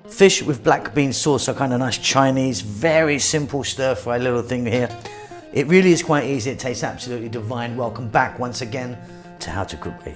Fish with black bean sauce, a kind of nice Chinese, very simple stir fry little thing here. It really is quite easy, it tastes absolutely divine. Welcome back once again to How to Cook Me.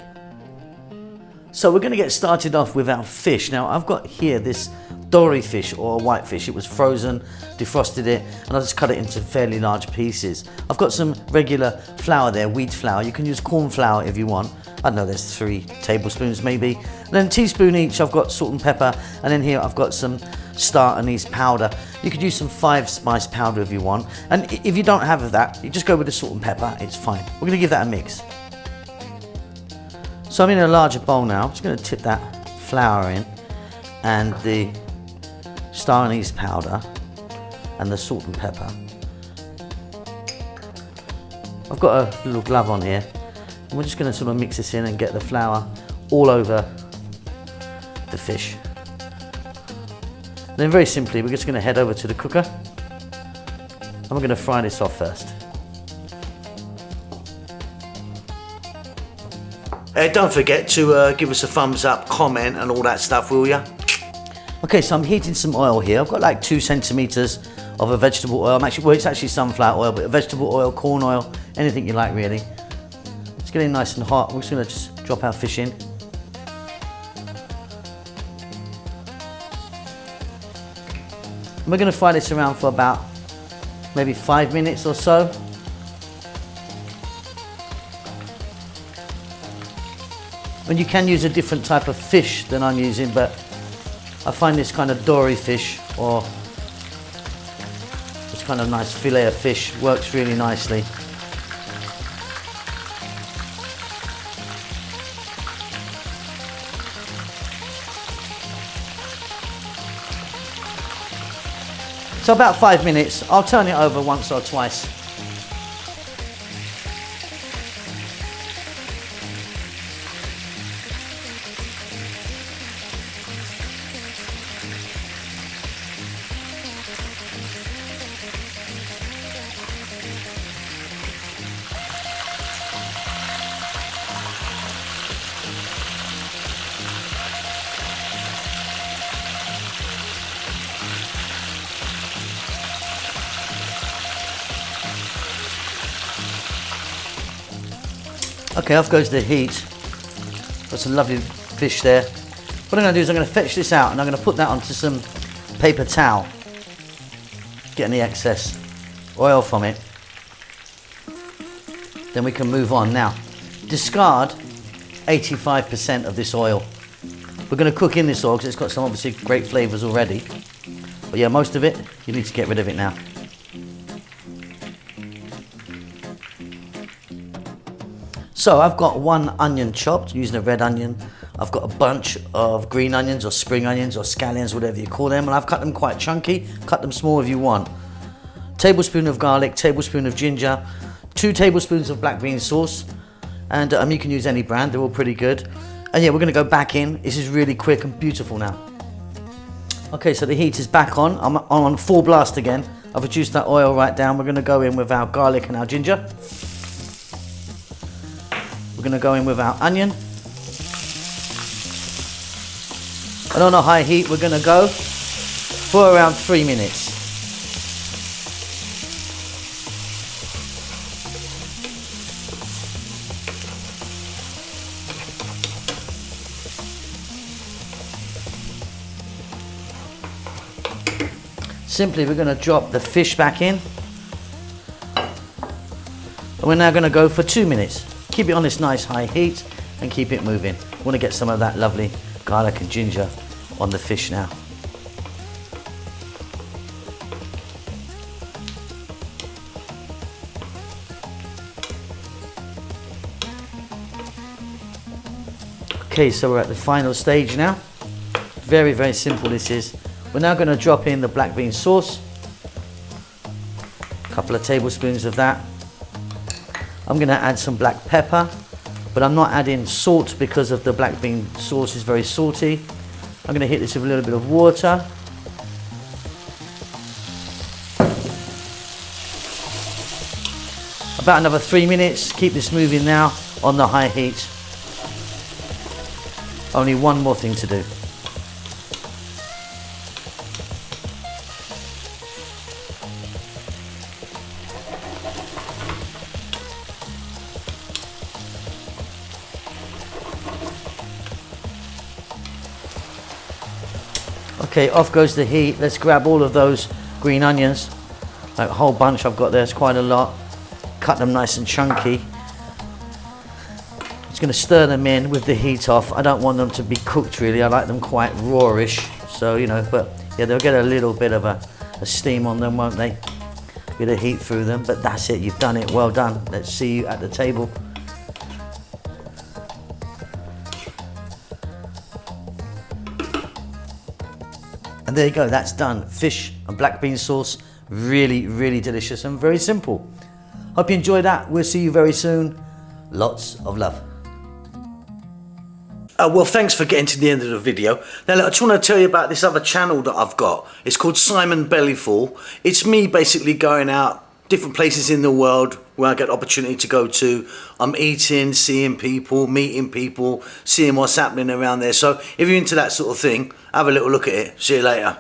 So we're going to get started off with our fish. Now I've got here this dory fish or white fish. It was frozen, defrosted it, and I just cut it into fairly large pieces. I've got some regular flour there, wheat flour. You can use corn flour if you want. I don't know, there's 3 tablespoons maybe. And then a teaspoon each, I've got salt and pepper. And then here I've got some star anise powder. You could use some 5-spice powder if you want. And if you don't have that, you just go with the salt and pepper, it's fine. We're going to give that a mix. So I'm in a larger bowl now. I'm just going to tip that flour in and the star anise powder and the salt and pepper. I've got a little glove on here. And we're just going to sort of mix this in and get the flour all over the fish. Then very simply, we're just going to head over to the cooker and we're going to fry this off first. Don't forget to give us a thumbs up, comment and all that stuff, will ya? Okay, so I'm heating some oil here. I've got like 2 centimeters of a vegetable oil. It's actually sunflower oil, but vegetable oil, corn oil, anything you like really. It's getting nice and hot. We're just going to drop our fish in. And we're going to fry this around for about maybe 5 minutes or so. And you can use a different type of fish than I'm using, but I find this kind of dory fish or this kind of nice fillet of fish works really nicely. So about 5 minutes, I'll turn it over once or twice. Okay, off goes the heat. Got some lovely fish there. What I'm going to do is I'm going to fetch this out and I'm going to put that onto some paper towel. Get any excess oil from it. Then we can move on. Now, discard 85% of this oil. We're going to cook in this oil because it's got some obviously great flavours already. But yeah, most of it, you need to get rid of it now. So I've got 1 onion chopped, using a red onion. I've got a bunch of green onions or spring onions or scallions, whatever you call them, and I've cut them quite chunky. Cut them small if you want. Tablespoon of garlic, tablespoon of ginger, 2 tablespoons of black bean sauce, and you can use any brand, they're all pretty good. And yeah, we're going to go back in. This is really quick and beautiful now. Okay, so the heat is back on. I'm on full blast again. I've reduced that oil right down. We're going to go in with our garlic and our ginger. We're going to go in with our onion. And on a high heat, we're going to go for around 3 minutes. Simply, we're going to drop the fish back in. And we're now going to go for 2 minutes. Keep it on this nice high heat and keep it moving. We want to get some of that lovely garlic and ginger on the fish now. Okay, so we're at the final stage now. Very, very simple this is. We're now going to drop in the black bean sauce. A couple of tablespoons of that. I'm going to add some black pepper, but I'm not adding salt because of the black bean sauce is very salty. I'm going to hit this with a little bit of water. About another 3 minutes. Keep this moving now on the high heat. Only one more thing to do. Okay, off goes the heat. Let's grab all of those green onions. Like a whole bunch I've got there, it's quite a lot. Cut them nice and chunky. Just going to stir them in with the heat off. I don't want them to be cooked really, I like them quite rawish. So, you know, but yeah, they'll get a little bit of a steam on them, won't they? Bit of heat through them, but that's it, you've done it, well done. Let's see you at the table. And there you go, that's done. Fish and black bean sauce, really, really delicious and very simple. Hope you enjoyed that. We'll see you very soon. Lots of love. Well, thanks for getting to the end of the video. Now, look, I just want to tell you about this other channel that I've got. It's called Simon Bellyful. It's me basically going out different places in the world where I get opportunity to go to. I'm eating, seeing people, meeting people, seeing what's happening around there. So if you're into that sort of thing, have a little look at it. See you later.